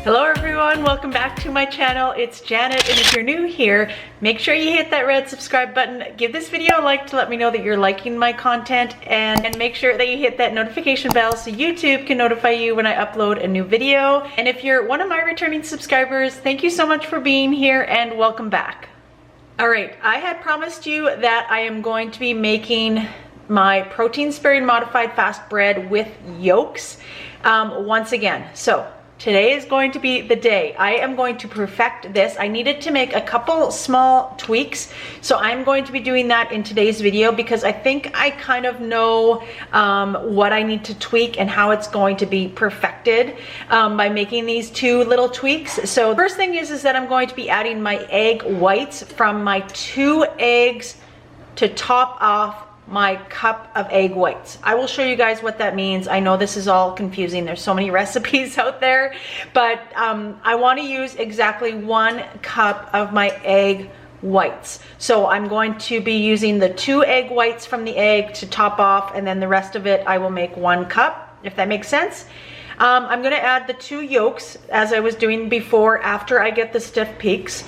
Hello everyone, welcome back to my channel. It's Janet, and if you're new here, make sure you hit that red subscribe button. Give this video a like to let me know that you're liking my content, and make sure that you hit that notification bell so YouTube can notify you when I upload a new video. And if you're one of my returning subscribers, thank you so much for being here and welcome back. All right, I had promised you that I am going to be making my protein sparing modified fast bread with yolks once again. So today is going to be the day. I am going to perfect this. I needed to make a couple small tweaks, so I'm going to be doing that in today's video because I think I kind of know what I need to tweak and how it's going to be perfected by making these two little tweaks. So first thing is that I'm going to be adding my egg whites from my 2 eggs to top off my cup of egg whites. I will show you guys what that means. I know this is all confusing. There's so many recipes out there, but I want to use exactly 1 cup of my egg whites. So I'm going to be using the 2 egg whites from the egg to top off, and then the rest of it I will make 1 cup, if that makes sense. I'm going to add the 2 yolks as I was doing before after I get the stiff peaks.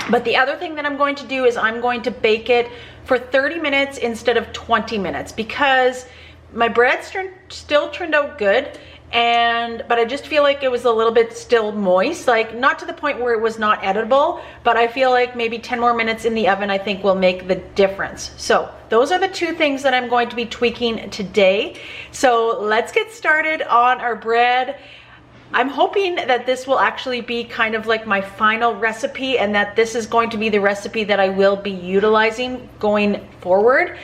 But the other thing that I'm going to do is I'm going to bake it for 30 minutes instead of 20 minutes because my bread still turned out good, but I just feel like it was a little bit still moist, like not to the point where it was not edible, but I feel like maybe 10 more minutes in the oven I think will make the difference. So those are the 2 things that I'm going to be tweaking today. So let's get started on our bread. I'm hoping that this will actually be kind of like my final recipe, and that this is going to be the recipe that I will be utilizing going forward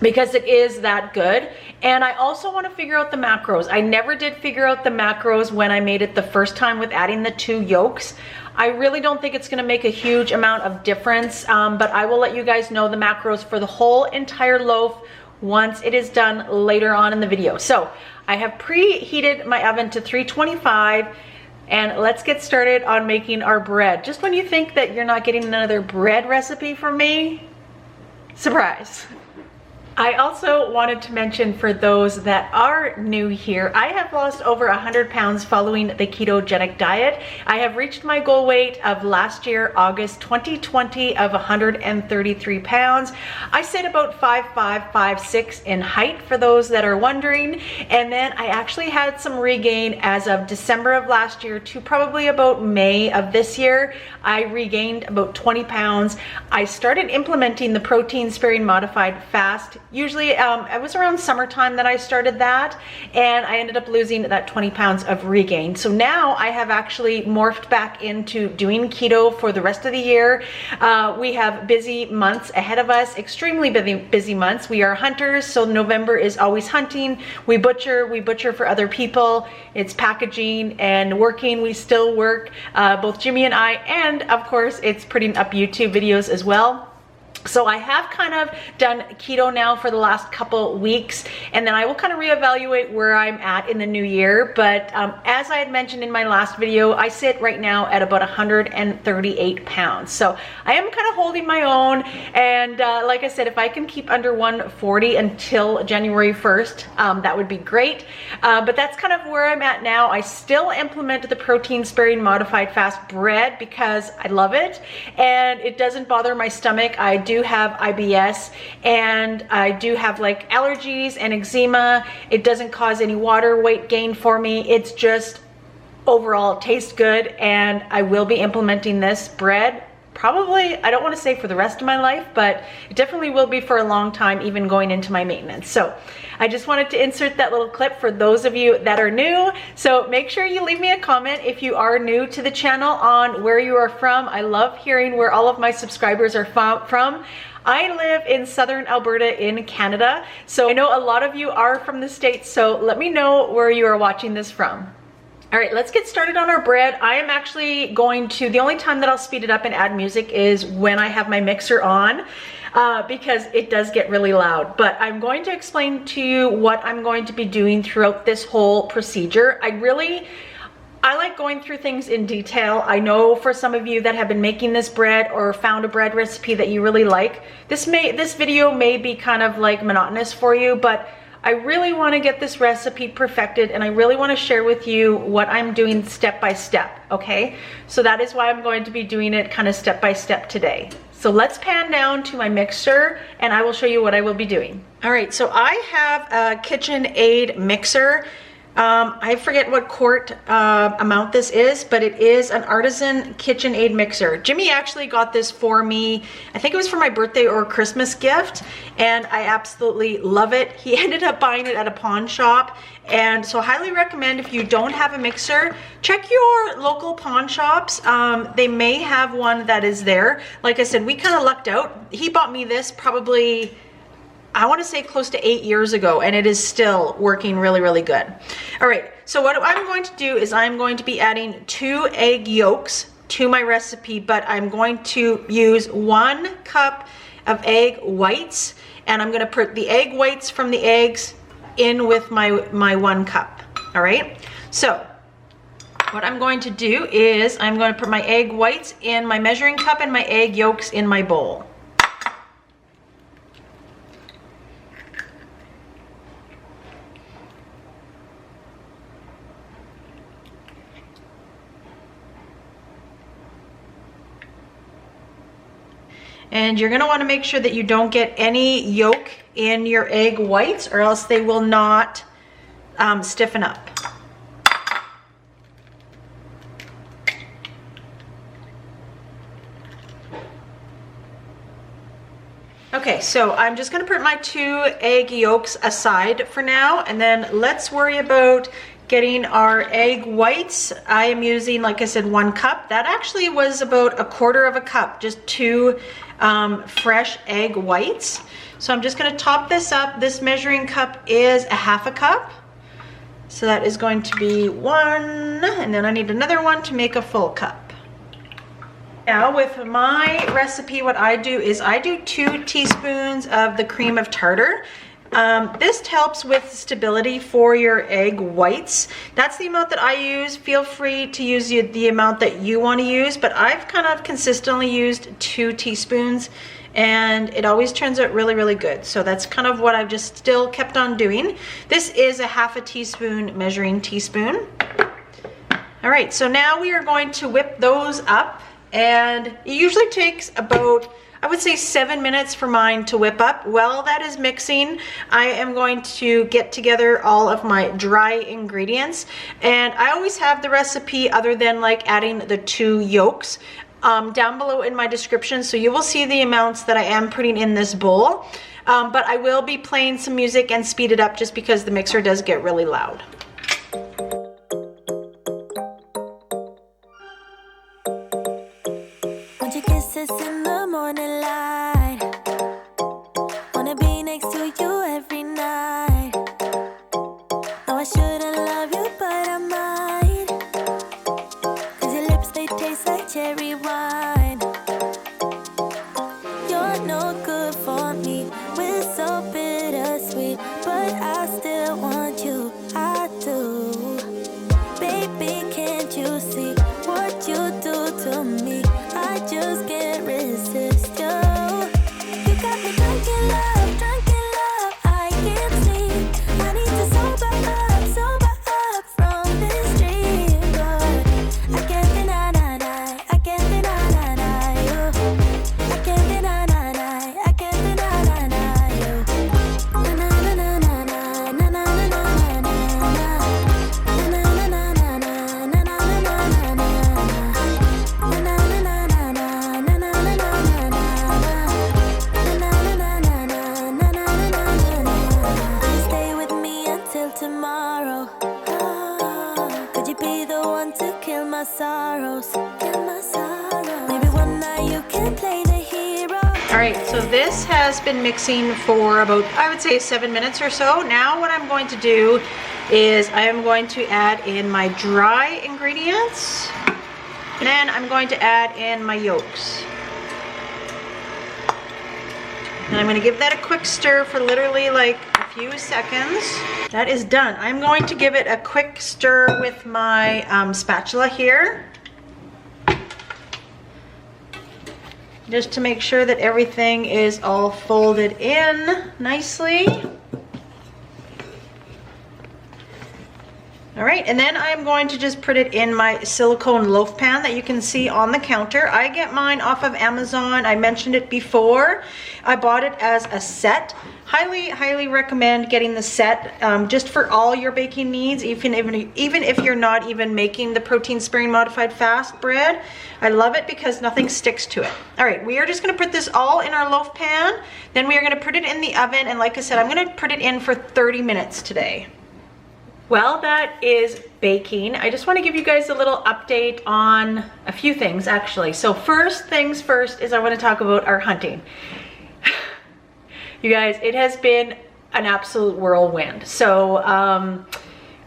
because it is that good. And I also want to figure out the macros. I never did figure out the macros when I made it the first time with adding the 2 yolks. I really don't think it's going to make a huge amount of difference, but I will let you guys know the macros for the whole entire loaf once it is done later on in the video. So I have preheated my oven to 325, and let's get started on making our bread. Just when you think that you're not getting another bread recipe from me, surprise. I also wanted to mention, for those that are new here, I have lost over 100 pounds following the ketogenic diet. I have reached my goal weight of last year, August 2020, of 133 pounds. I sit about 5'5", 5'6" in height, for those that are wondering. And then I actually had some regain as of December of last year to probably about May of this year. I regained about 20 pounds. I started implementing the protein sparing modified fast. Usually it was around summertime that I started that, and I ended up losing that 20 pounds of regain. So now I have actually morphed back into doing keto for the rest of the year. We have busy months ahead of us, extremely busy months. We are hunters, so November is always hunting. We butcher for other people. It's packaging and working. We still work, both Jimmy and I, and of course it's putting up YouTube videos as well. So I have kind of done keto now for the last couple weeks, and then I will kind of reevaluate where I'm at in the new year. But as I had mentioned in my last video, I sit right now at about 138 pounds. So I am kind of holding my own, and like I said, if I can keep under 140 until January 1st, that would be great. But that's kind of where I'm at now. I still implement the protein sparing modified fast bread because I love it, and it doesn't bother my stomach. I do have IBS, and I do have like allergies and eczema. It doesn't cause any water weight gain for me. It's just overall tastes good, and I will be implementing this bread probably, I don't want to say for the rest of my life, but it definitely will be for a long time, even going into my maintenance. So I just wanted to insert that little clip for those of you that are new. So make sure you leave me a comment if you are new to the channel on where you are from. I love hearing where all of my subscribers are from. I live in southern Alberta in Canada, so I know a lot of you are from the States, so let me know where you are watching this from. All right, let's get started on our bread. I am actually going to, the only time that I'll speed it up and add music is when I have my mixer on, because it does get really loud. But I'm going to explain to you what I'm going to be doing throughout this whole procedure. I like going through things in detail. I know for some of you that have been making this bread or found a bread recipe that you really like, this video may be kind of like monotonous for you, but I really want to get this recipe perfected, and I really want to share with you what I'm doing step by step, okay? So that is why I'm going to be doing it kind of step by step today. So let's pan down to my mixer and I will show you what I will be doing. All right, so I have a KitchenAid mixer. I forget what quart amount this is, but it is an artisan KitchenAid mixer. Jimmy actually got this for me. I think it was for my birthday or Christmas gift, and I absolutely love it. He ended up buying it at a pawn shop, and so highly recommend if you don't have a mixer, check your local pawn shops. They may have one that is there. Like I said, we kind of lucked out. He bought me this probably, I want to say close to 8 years ago, and it is still working really, really good. All right, so what I'm going to do is I'm going to be adding 2 egg yolks to my recipe, but I'm going to use 1 cup of egg whites, and I'm going to put the egg whites from the eggs in with my 1 cup. All right, so what I'm going to do is I'm going to put my egg whites in my measuring cup and my egg yolks in my bowl. And you're gonna wanna make sure that you don't get any yolk in your egg whites, or else they will not stiffen up. Okay, so I'm just gonna put my 2 egg yolks aside for now, and then let's worry about getting our egg whites. I am using, like I said, 1 cup. That actually was about 1/4 cup, just 2 fresh egg whites. So I'm just gonna top this up. This measuring cup is 1/2 cup. So that is going to be 1, and then I need another 1 to make a full cup. Now with my recipe, what I do is I do 2 teaspoons of the cream of tartar. This helps with stability for your egg whites. That's the amount that I use. Feel free to use the amount that you want to use, but I've kind of consistently used 2 teaspoons, and it always turns out really, really good. So that's kind of what I've just still kept on doing. This is 1/2 teaspoon measuring teaspoon. All right, so now we are going to whip those up, and it usually takes about, I would say, 7 minutes for mine to whip up. While that is mixing, I am going to get together all of my dry ingredients. And I always have the recipe, other than like adding the 2 yolks, down below in my description. So you will see the amounts that I am putting in this bowl. But I will be playing some music and speed it up just because the mixer does get really loud. In the morning light, wanna be next to you every night. No, I shouldn't love you, but I might, 'cause your lips, they taste like cherry wine. You're no good for me, we're so bittersweet, but I still want you, I do. Baby, can't you see what you do to me? I just can't resist you. You got me drunk in love, I can't sleep. I need to sober up from this dream. But I can't deny you. I can't deny you. I can't deny you. Na na na na na na na na na na na. Tomorrow, could you be the one to kill my sorrows? Maybe one night you can play the hero. All right, so this has been mixing for about, I would say, 7 minutes or so. Now what I'm going to do is I am going to add in my dry ingredients, and then I'm going to add in my yolks. And I'm going to give that a quick stir for literally like a few seconds. That is done. I'm going to give it a quick stir with my spatula here, just to make sure that everything is all folded in nicely. All right, and then I'm going to just put it in my silicone loaf pan that you can see on the counter. I get mine off of Amazon. I mentioned it before. I bought it as a set. Highly recommend getting the set just for all your baking needs, even if you're not even making the protein sparing modified fast bread. I love it because nothing sticks to it. All right, we are just gonna put this all in our loaf pan. Then we are gonna put it in the oven, and like I said, I'm gonna put it in for 30 minutes today. Well, that is baking. I just want to give you guys a little update on a few things, actually. So first things first is I want to talk about our hunting. You guys, it has been an absolute whirlwind. So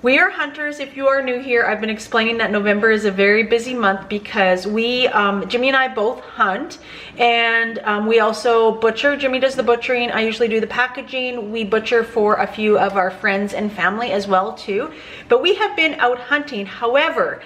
we are hunters. If you are new here, I've been explaining that November is a very busy month because we, Jimmy and I both hunt, and we also butcher. Jimmy does the butchering. I usually do the packaging. We butcher for a few of our friends and family as well too. But we have been out hunting. However,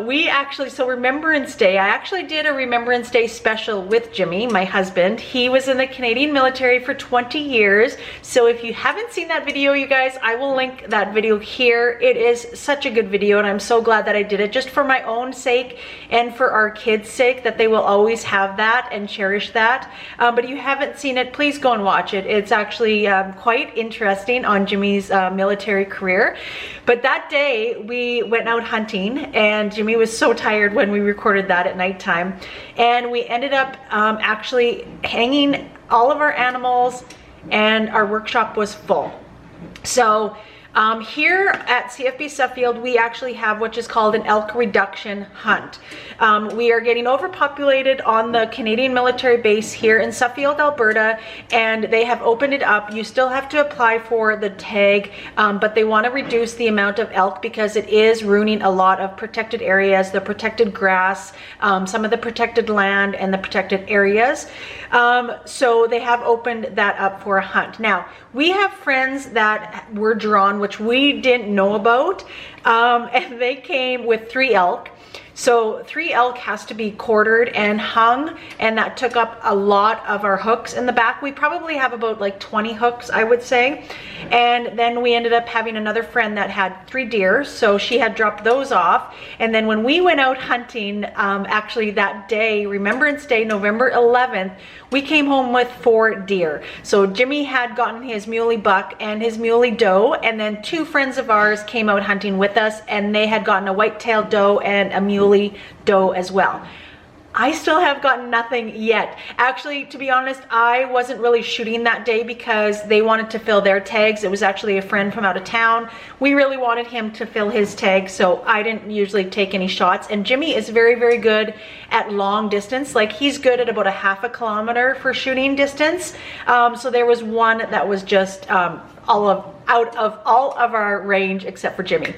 we actually, so Remembrance Day, I actually did a Remembrance Day special with Jimmy, my husband. He was in the Canadian military for 20 years. So if you haven't seen that video, you guys, I will link that video here. It is such a good video, and I'm so glad that I did it just for my own sake and for our kids' sake, that they will always have that and cherish that. But if you haven't seen it, please go and watch it. It's actually quite interesting on Jimmy's military career. But that day we went out hunting, and Jimmy was so tired when we recorded that at nighttime, and we ended up actually hanging all of our animals, and our workshop was full. So here at CFB Suffield, we actually have what is called an elk reduction hunt. We are getting overpopulated on the Canadian military base here in Suffield, Alberta, and they have opened it up. You still have to apply for the tag, but they want to reduce the amount of elk because it is ruining a lot of protected areas, the protected grass, some of the protected land, and the protected areas. So they have opened that up for a hunt. Now, we have friends that were drawn, which we didn't know about, and they came with 3 elk. So 3 elk has to be quartered and hung, and that took up a lot of our hooks in the back. We probably have about like 20 hooks, I would say. And then we ended up having another friend that had 3 deer, so she had dropped those off. And then when we went out hunting, actually that day, Remembrance Day, November 11th, we came home with 4 deer. So Jimmy had gotten his muley buck and his muley doe, and then 2 friends of ours came out hunting with us, and they had gotten a white-tailed doe and a muley doe as well. I still have gotten nothing yet. Actually, to be honest, I wasn't really shooting that day because they wanted to fill their tags. It was actually a friend from out of town. We really wanted him to fill his tag, so I didn't usually take any shots. And Jimmy is very good at long distance. Like, he's good at about a half a kilometer for shooting distance. So there was one that was just out of all of our range except for Jimmy.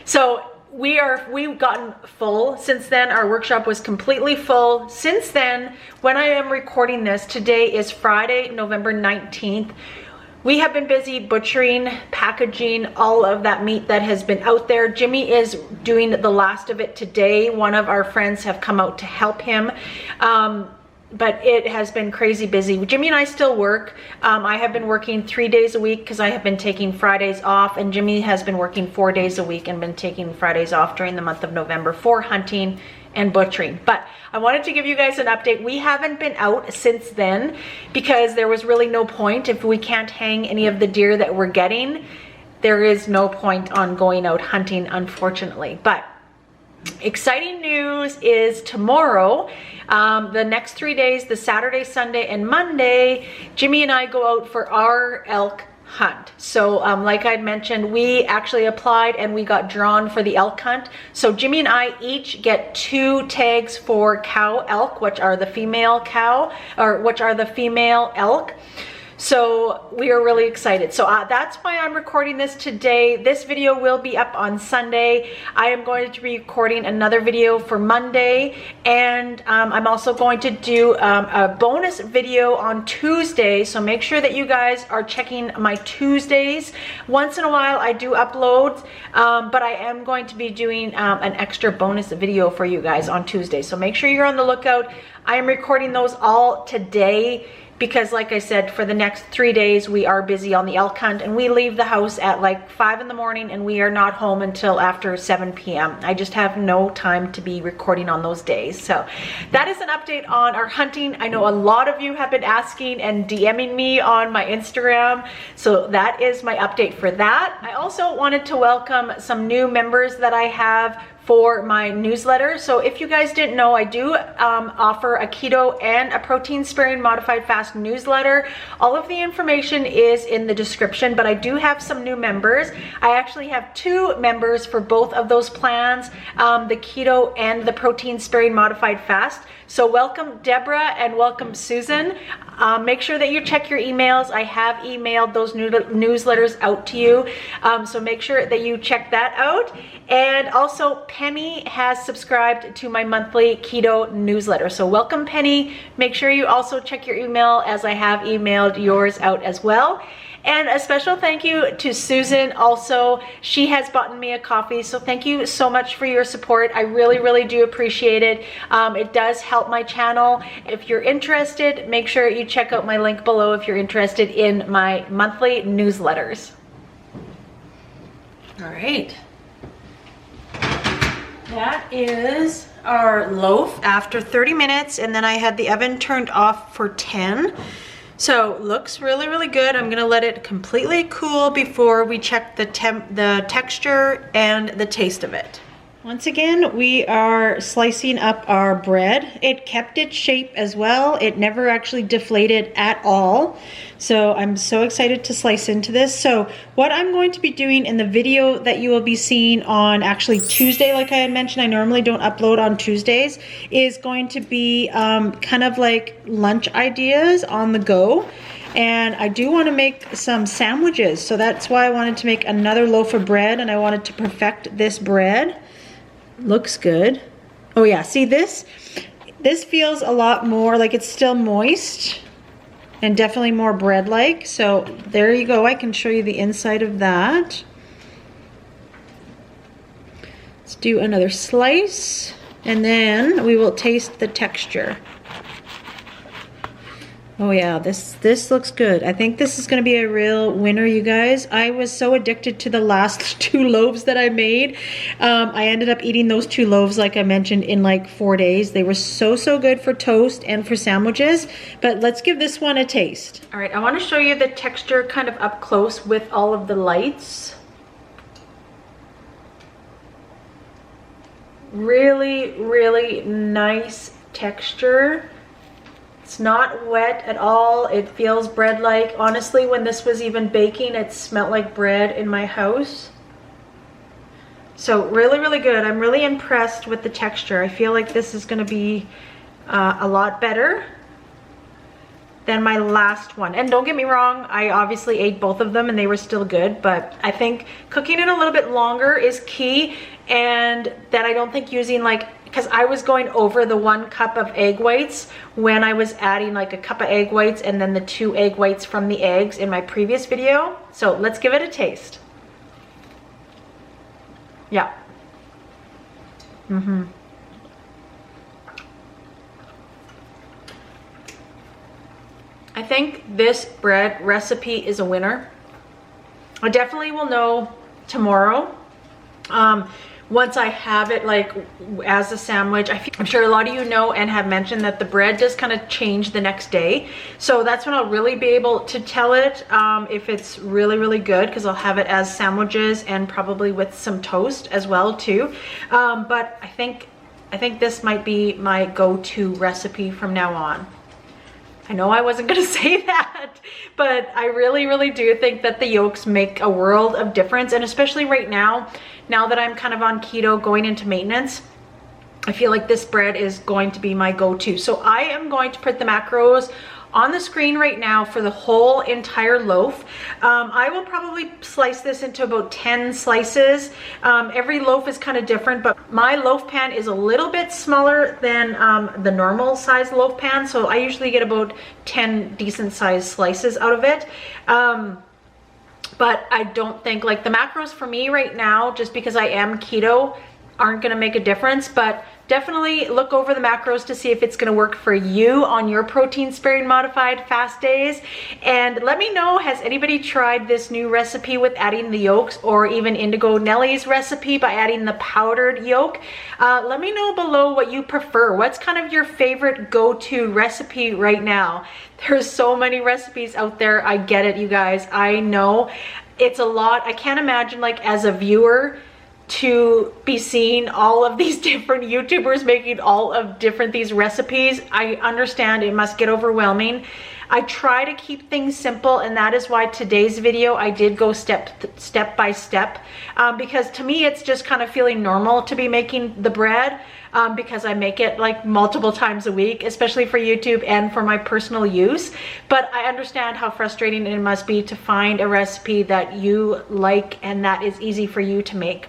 So we've gotten full since then. Our workshop was completely full since then. When I am recording this, today is Friday, November 19th. We have been busy butchering, packaging all of that meat that has been out there. Jimmy is doing the last of it today. One of our friends have come out to help him. But it has been crazy busy. Jimmy and I still work. I have been working 3 days a week because I have been taking Fridays off, and Jimmy has been working 4 days a week and been taking Fridays off during the month of November for hunting and butchering. But I wanted to give you guys an update. We haven't been out since then because there was really no point. If we can't hang any of the deer that we're getting, there is no point on going out hunting, unfortunately. But exciting news is tomorrow, the next 3 days, the Saturday, Sunday, and Monday, Jimmy and I go out for our elk hunt. So like I'd mentioned, we actually applied and we got drawn for the elk hunt. So Jimmy and I each get 2 tags for cow elk, which are the female cow, or which are the female elk. So we are really excited. So that's why I'm recording this today. This video will be up on Sunday. I am going to be recording another video for Monday, and I'm also going to do a bonus video on Tuesday. So make sure that you guys are checking my Tuesdays. Once in a while I do upload, but I am going to be doing an extra bonus video for you guys on Tuesday. So make sure you're on the lookout. I am recording those all today because like I said, for the next 3 days we are busy on the elk hunt, and we leave the house at like 5 in the morning and we are not home until after 7 p.m. I just have no time to be recording on those days. So that is an update on our hunting. I know a lot of you have been asking and DMing me on my Instagram, so that is my update for that. I also wanted to welcome some new members that I have for my newsletter. So if you guys didn't know, I do offer a keto and a protein sparing modified fast newsletter. All of the information is in the description, but I do have some new members. I actually have 2 members for both of those plans, the keto and the protein sparing modified fast. So welcome Deborah and welcome Susan. Make sure that you check your emails. I have emailed those newsletters out to you. So make sure that you check that out. And also Penny has subscribed to my monthly keto newsletter. So welcome Penny. Make sure you also check your email, as I have emailed yours out as well. And a special thank you to Susan also. She has bought me a coffee, so thank you so much for your support. I really, really do appreciate it. It does help my channel. If you're interested, make sure you check out my link below if you're interested in my monthly newsletters. All right. That is our loaf after 30 minutes, and then I had the oven turned off for 10. So looks really, really good. I'm gonna let it completely cool before we check the texture and the taste of it. Once again, we are slicing up our bread. It kept its shape as well. It never actually deflated at all. So I'm so excited to slice into this. So what I'm going to be doing in the video that you will be seeing on actually Tuesday, like I had mentioned, I normally don't upload on Tuesdays, is going to be kind of like lunch ideas on the go. And I do want to make some sandwiches. So that's why I wanted to make another loaf of bread, and I wanted to perfect this bread. Looks good. Oh yeah, see this feels a lot more like it's still moist and definitely more bread-like. So there you go. I can show you the inside of that. Let's do another slice, and then we will taste the texture. Oh yeah, this looks good. I think this is gonna be a real winner, you guys. I was so addicted to the last 2 loaves that I made. I ended up eating those 2 loaves, like I mentioned, in like 4 days. They were so good for toast and for sandwiches, but let's give this one a taste. All right, I wanna show you the texture kind of up close with all of the lights. Really, really nice texture. It's not wet at all. It feels bread-like. Honestly, when this was even baking, it smelled like bread in my house. So really, really good. I'm really impressed with the texture. I feel like this is gonna be a lot better than my last one. And don't get me wrong, I obviously ate both of them and they were still good, but I think cooking it a little bit longer is key, and that I don't think using because I was going over the 1 cup of egg whites when I was adding like a cup of egg whites and then the 2 egg whites from the eggs in my previous video. So let's give it a taste. Yeah. I think this bread recipe is a winner. I definitely will know tomorrow. Once I have it like as a sandwich. I'm sure a lot of you know and have mentioned that the bread does kind of change the next day. So that's when I'll really be able to tell it if it's really, really good, because I'll have it as sandwiches and probably with some toast as well too. But I think this might be my go-to recipe from now on. I know I wasn't gonna say that, but I really, really do think that the yolks make a world of difference. And especially right now that I'm kind of on keto going into maintenance, I feel like this bread is going to be my go-to. So I am going to put the macros on the screen right now for the whole entire loaf. I will probably slice this into about 10 slices. Every loaf is kind of different, but my loaf pan is a little bit smaller than the normal size loaf pan, so I usually get about 10 decent sized slices out of it. But I don't think, like, the macros for me right now, just because I am keto, aren't gonna make a difference, but definitely look over the macros to see if it's gonna work for you on your protein sparing modified fast days. And let me know, has anybody tried this new recipe with adding the yolks, or even Indigo Nellie's recipe by adding the powdered yolk? Let me know below what you prefer. What's kind of your favorite go-to recipe right now? There's so many recipes out there. I get it, you guys. I know it's a lot. I can't imagine, like, as a viewer, to be seeing all of these different YouTubers making all of these recipes. I understand it must get overwhelming. I try to keep things simple, and that is why today's video I did go step by step, because to me it's just kind of feeling normal to be making the bread, because I make it like multiple times a week, especially for YouTube and for my personal use. But I understand how frustrating it must be to find a recipe that you like and that is easy for you to make.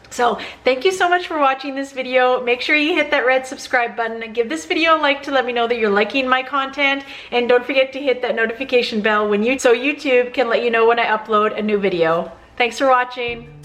So thank you so much for watching this video. Make sure you hit that red subscribe button, give this video a like to let me know that you're liking my content, and don't forget to hit that notification bell so YouTube can let you know when I upload a new video. Thanks for watching.